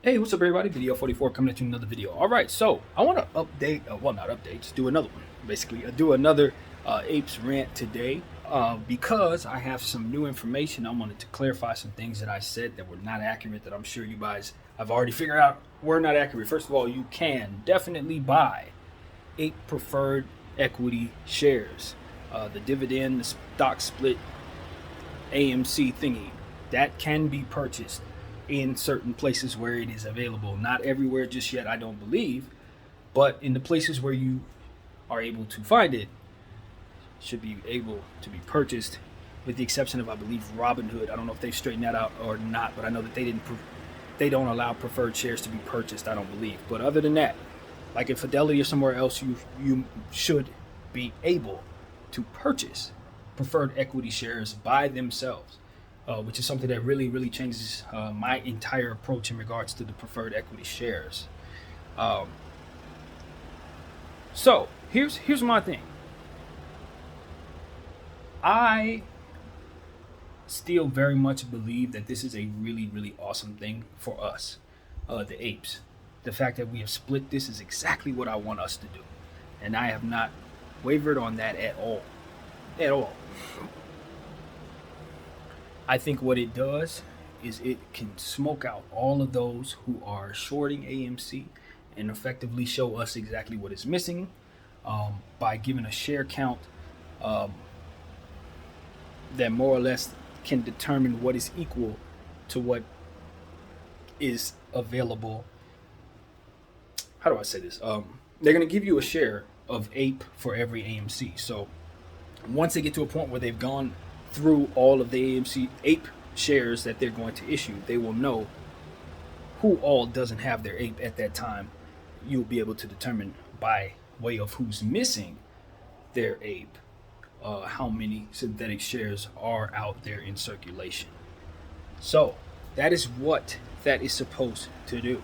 Hey, what's up, everybody? Video 44 coming at you another video. All right, so I want to update, not update, just do another one. Basically, do another Apes rant today because I have some new information. I wanted to clarify some things that I said that were not accurate that I'm sure you guys have already figured out were not accurate. First of all, you can definitely buy Ape preferred equity shares. The dividend, the stock split, AMC thingy, that can be purchased in certain places where it is available. Not everywhere just yet, I don't believe, but in the places where you are able to find it, should be able to be purchased, with the exception of, I believe, Robinhood. I don't know if they've straightened that out or not, but I know that they don't allow preferred shares to be purchased, I don't believe. But other than that, like in Fidelity or somewhere else, you should be able to purchase preferred equity shares by themselves. Which is something that really changes my entire approach in regards to the preferred equity shares. So here's my thing. I still very much believe that this is a really awesome thing for us, the apes. The fact that we have split this is exactly what I want us to do, and I have not wavered on that at all. I think what it does is it can smoke out all of those who are shorting AMC and effectively show us exactly what is missing by giving a share count that more or less can determine what is equal to what is available. How do I say this? They're going to give you a share of APE for every AMC. So once they get to a point where they've gone through all of the AMC APE shares that they're going to issue, they will know who all doesn't have their APE at that time. You'll be able to determine by way of who's missing their APE how many synthetic shares are out there in circulation. So that is what that is supposed to do.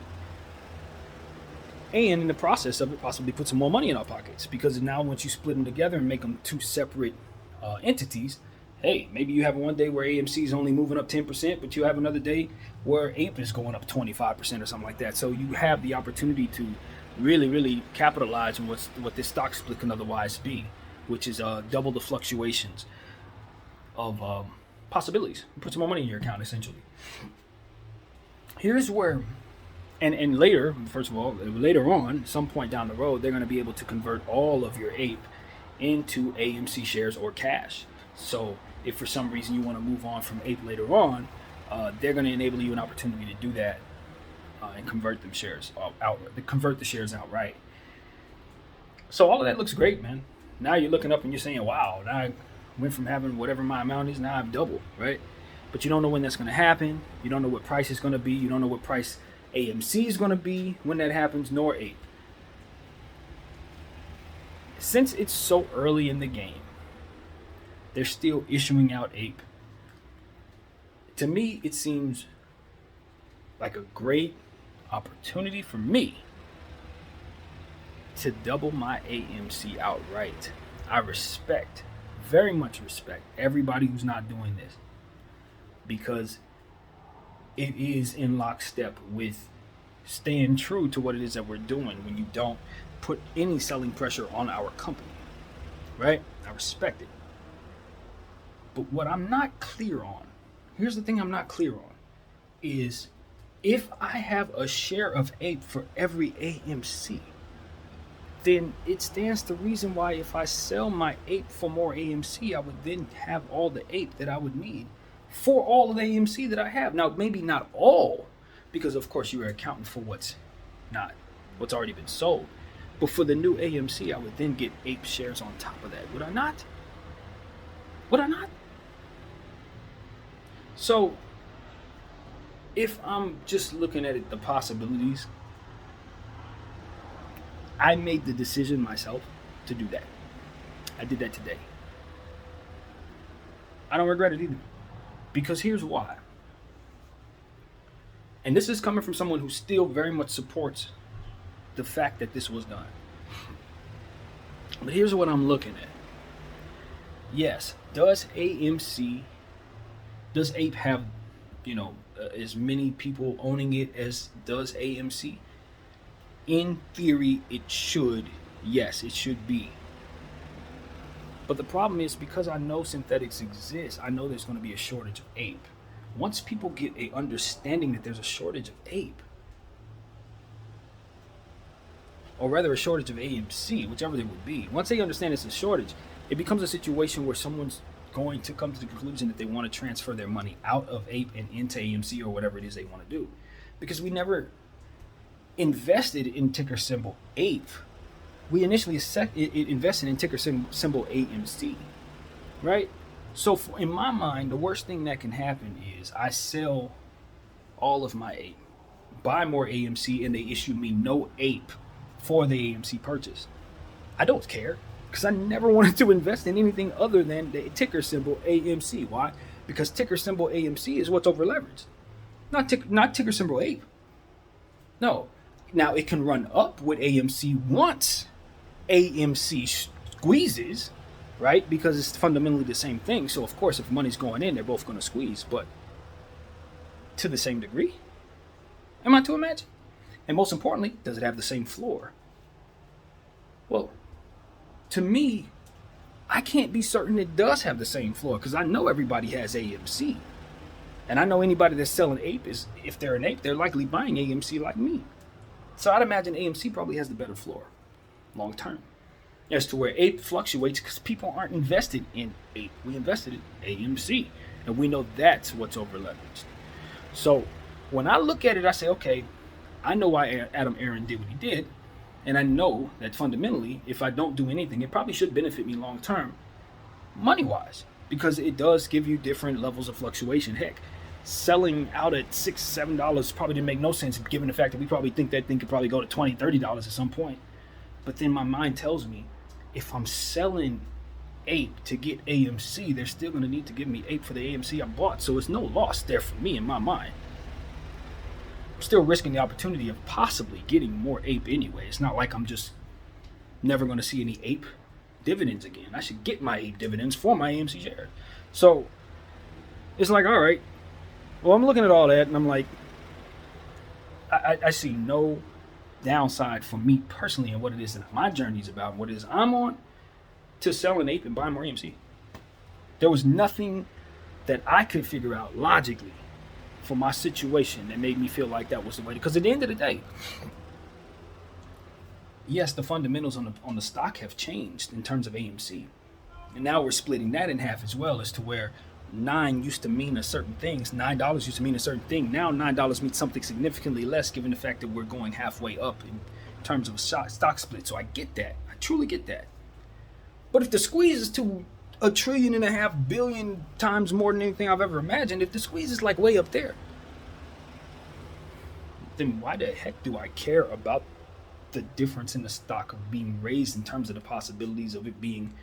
And in the process of it, possibly put some more money in our pockets, because now once you split them together and make them two separate entities, hey, maybe you have one day where AMC is only moving up 10%, but you have another day where APE is going up 25% or something like that. So you have the opportunity to really capitalize on what this stock split can otherwise be, which is double the fluctuations of possibilities. Put some more money in your account, essentially. Here's where, and later, first of all, later on, some point down the road, they're going to be able to convert all of your APE into AMC shares or cash. So if for some reason you want to move on from APE later on, they're going to enable you an opportunity to do that and convert them shares convert the shares outright. So all of that looks great, man. Now you're looking up and you're saying, wow, now I went from having whatever my amount is, now I've doubled, right? But you don't know when that's going to happen. You don't know what price it's going to be. You don't know what price AMC is going to be when that happens, nor APE. Since it's so early in the game, they're still issuing out APE. To me, it seems like a great opportunity for me to double my AMC outright. I very much respect everybody who's not doing this, because it is in lockstep with staying true to what it is that we're doing when you don't put any selling pressure on our company, right? I respect it. But what I'm not clear on, here's the thing I'm not clear on, is if I have a share of APE for every AMC, then it stands to reason why if I sell my APE for more AMC, I would then have all the APE that I would need for all of the AMC that I have. Now, maybe not all, because of course you are accounting for what's already been sold. But for the new AMC, I would then get APE shares on top of that. Would I not? So, if I'm just looking at the possibilities, I made the decision myself to do that. I did that today. I don't regret it either. Because here's why. And this is coming from someone who still very much supports the fact that this was done. But here's what I'm looking at. Yes, does APE have as many people owning it as does AMC. In theory, it should. Yes, it should be. But the problem is, because I know synthetics exist, I know there's going to be a shortage of APE. Once people get a understanding that there's a shortage of APE, or rather a shortage of AMC, whichever they would be, once they understand it's a shortage, it becomes a situation where someone's going to come to the conclusion that they want to transfer their money out of APE and into AMC or whatever it is they want to do. Because we never invested in ticker symbol APE. We initially invested in ticker symbol AMC, right? So in my mind, the worst thing that can happen is I sell all of my APE, buy more AMC, and they issue me no APE for the AMC purchase. I don't care, because I never wanted to invest in anything other than the ticker symbol AMC. Why? Because ticker symbol AMC is what's over leveraged, not ticker symbol APE. No. Now it can run up with AMC once AMC squeezes, right? Because it's fundamentally the same thing. So of course, if money's going in, they're both going to squeeze, but to the same degree. Am I to imagine? And most importantly, does it have the same floor? Well, to me, I can't be certain it does have the same floor, because I know everybody has AMC. And I know anybody that's selling APE is, if they're an APE, they're likely buying AMC like me. So I'd imagine AMC probably has the better floor long term. As to where APE fluctuates, because people aren't invested in APE. We invested in AMC. And we know that's what's over leveraged. So when I look at it, I say, okay, I know why Adam Aron did what he did. And I know that fundamentally, if I don't do anything, it probably should benefit me long term, money wise, because it does give you different levels of fluctuation. Heck, selling out at $6, $7 probably didn't make no sense, given the fact that we probably think that thing could probably go to $20, $30 at some point. But then my mind tells me, if I'm selling APE to get AMC, they're still going to need to give me APE for the AMC I bought. So it's no loss there for me in my mind. I'm still risking the opportunity of possibly getting more APE anyway. It's not like I'm just never going to see any APE dividends again. I should get my APE dividends for my AMC share. So it's like, all right, well, I'm looking at all that and I'm like, I see no downside for me personally and what it is that my journey is about, what it is I'm on, to selling APE and buying more AMC. There was nothing that I could figure out logically for my situation that made me feel like that was the way. Because at the end of the day, yes, the fundamentals on the stock have changed in terms of AMC. And now we're splitting that in half as well, as to where $9 used to mean a certain thing. $9 used to mean a certain thing. Now $9 means something significantly less, given the fact that we're going halfway up in terms of a stock split. So I get that. I truly get that. But if the squeeze is to $1.5 trillion times more than anything I've ever imagined, if the squeeze is like way up there, then why the heck do I care about the difference in the stock of being raised in terms of the possibilities of it being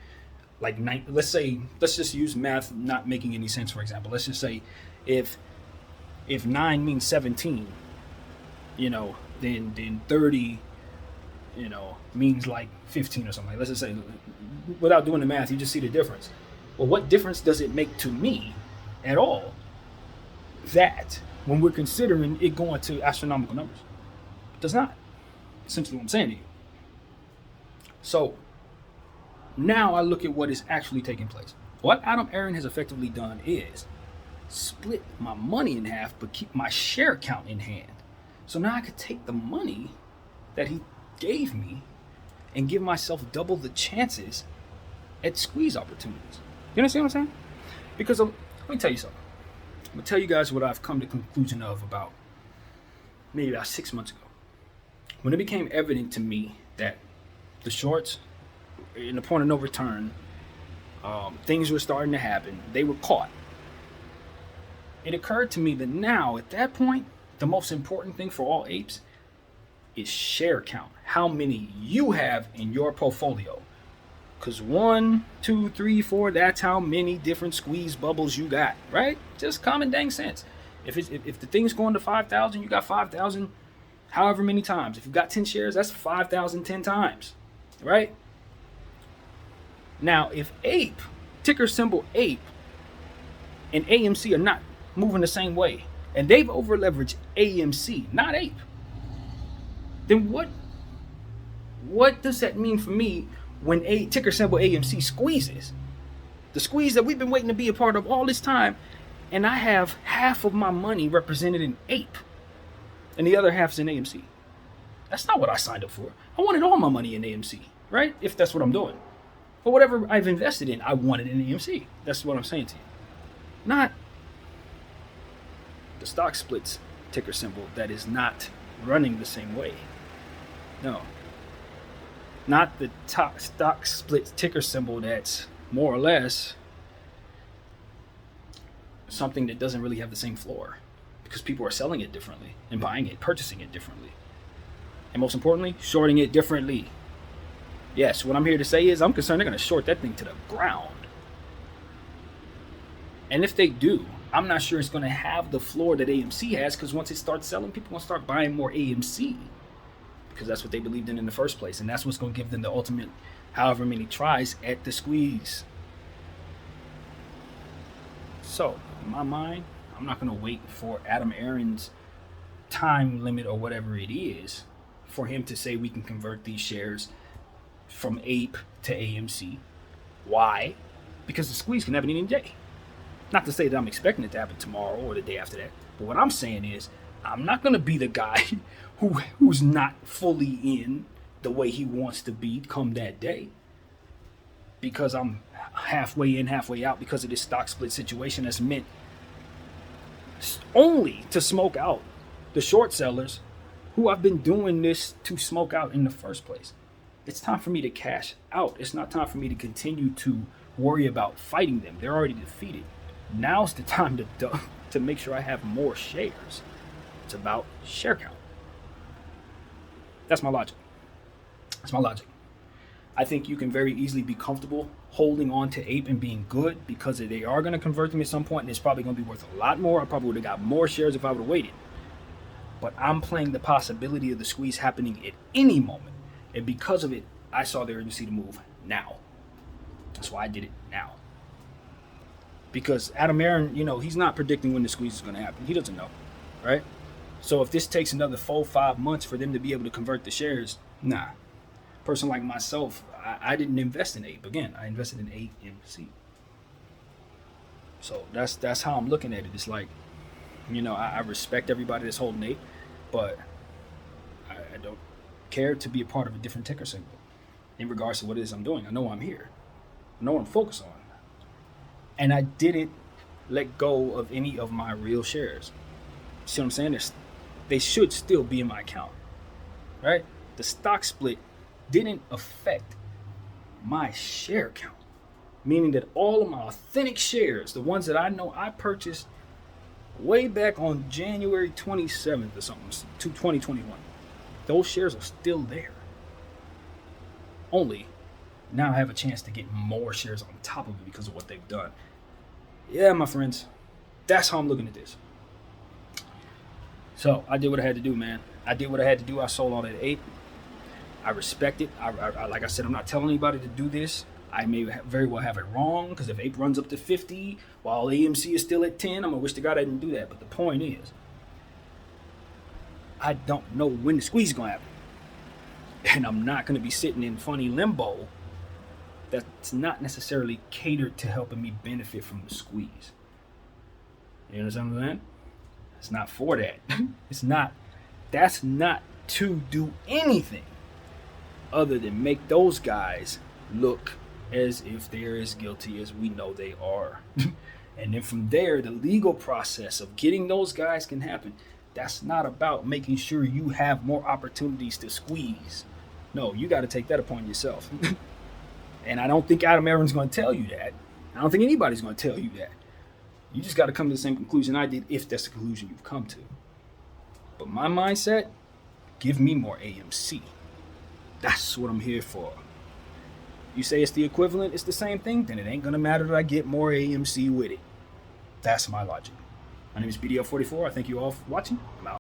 like let's just use math not making any sense, for example. Let's just say if 9 means 17, then 30, means like 15 or something. Let's just say, without doing the math, you just see the difference. Well, what difference does it make to me at all, that when we're considering it going to astronomical numbers? It does not. Essentially what I'm saying to you. So now I look at what is actually taking place. What Adam Aron has effectively done is split my money in half, but keep my share count in hand. So now I could take the money that he gave me and give myself double the chances at squeeze opportunities. You understand what I'm saying? Because let me tell you something. I'm going to tell you guys what I've come to the conclusion of about 6 months ago. When it became evident to me that the shorts, in the point of no return, things were starting to happen, they were caught. It occurred to me that now, at that point, the most important thing for all apes is share count. How many you have in your portfolio. Because 1, 2, 3, 4, that's how many different squeeze bubbles you got, right? Just common dang sense. If the thing's going to 5,000, you got 5,000 however many times. If you've got 10 shares, that's 5,000 10 times, right? Now, if APE, ticker symbol APE, and AMC are not moving the same way, and they've over leveraged AMC, not APE, then what does that mean for me when a ticker symbol AMC squeezes? The squeeze that we've been waiting to be a part of all this time, and I have half of my money represented in APE, and the other half's in AMC. That's not what I signed up for. I wanted all my money in AMC, right? If that's what I'm doing. But whatever I've invested in, I want it in AMC. That's what I'm saying to you. Not the stock splits ticker symbol that is not running the same way. No. Not the top stock split ticker symbol that's more or less something that doesn't really have the same floor because people are selling it differently and buying it, purchasing it differently. And most importantly, shorting it differently. Yes, what I'm here to say is I'm concerned they're going to short that thing to the ground. And if they do, I'm not sure it's going to have the floor that AMC has, because once it starts selling, people are going to start buying more AMC because that's what they believed in the first place. And that's what's going to give them the ultimate however many tries at the squeeze. So, in my mind, I'm not going to wait for Adam Aaron's time limit or whatever it is for him to say we can convert these shares from APE to AMC. Why? Because the squeeze can happen any day. Not to say that I'm expecting it to happen tomorrow or the day after that, but what I'm saying is I'm not going to be the guy who's not fully in the way he wants to be come that day, because I'm halfway in, halfway out because of this stock split situation that's meant only to smoke out the short sellers who I've been doing this to smoke out in the first place. It's time for me to cash out. It's not time for me to continue to worry about fighting them. They're already defeated. Now's the time to make sure I have more shares. It's about share count. That's my logic. That's my logic. I think you can very easily be comfortable holding on to APE and being good, because they are going to convert them at some point, and it's probably going to be worth a lot more. I probably would have got more shares if I would have waited. But I'm playing the possibility of the squeeze happening at any moment. And because of it, I saw the urgency to move now. That's why I did it now. Because Adam Aaron, he's not predicting when the squeeze is going to happen. He doesn't know, right? So if this takes another 4-5 months for them to be able to convert the shares, nah. A person like myself, I didn't invest in APE. Again, I invested in AMC. So that's how I'm looking at it. It's like, I respect everybody that's holding APE, but I don't care to be a part of a different ticker symbol in regards to what it is I'm doing. I know I'm here. I know what I'm focused on. And I didn't let go of any of my real shares. See what I'm saying? They should still be in my account, right? The stock split didn't affect my share count, meaning that all of my authentic shares, the ones that I know I purchased way back on January 27th or something, 2021, those shares are still there. Only now I have a chance to get more shares on top of it because of what they've done. Yeah, my friends, that's how I'm looking at this. So I did what I had to do, man. I did what I had to do. I sold all that APE. I respect it. I like I said, I'm not telling anybody to do this. I may very well have it wrong, because if APE runs up to 50 while AMC is still at 10, I'm going to wish to God I didn't do that. But the point is, I don't know when the squeeze is going to happen. And I'm not going to be sitting in funny limbo that's not necessarily catered to helping me benefit from the squeeze. You understand what I'm saying? It's not for that. That's not to do anything other than make those guys look as if they're as guilty as we know they are. And then from there, the legal process of getting those guys can happen. That's not about making sure you have more opportunities to squeeze. No, you got to take that upon yourself. And I don't think Adam Aaron's going to tell you that. I don't think anybody's going to tell you that. You just got to come to the same conclusion I did, if that's the conclusion you've come to. But my mindset, give me more AMC. That's what I'm here for. You say it's the equivalent, it's the same thing, then it ain't going to matter that I get more AMC with it. That's my logic. My name is BDL44. I thank you all for watching. I'm out.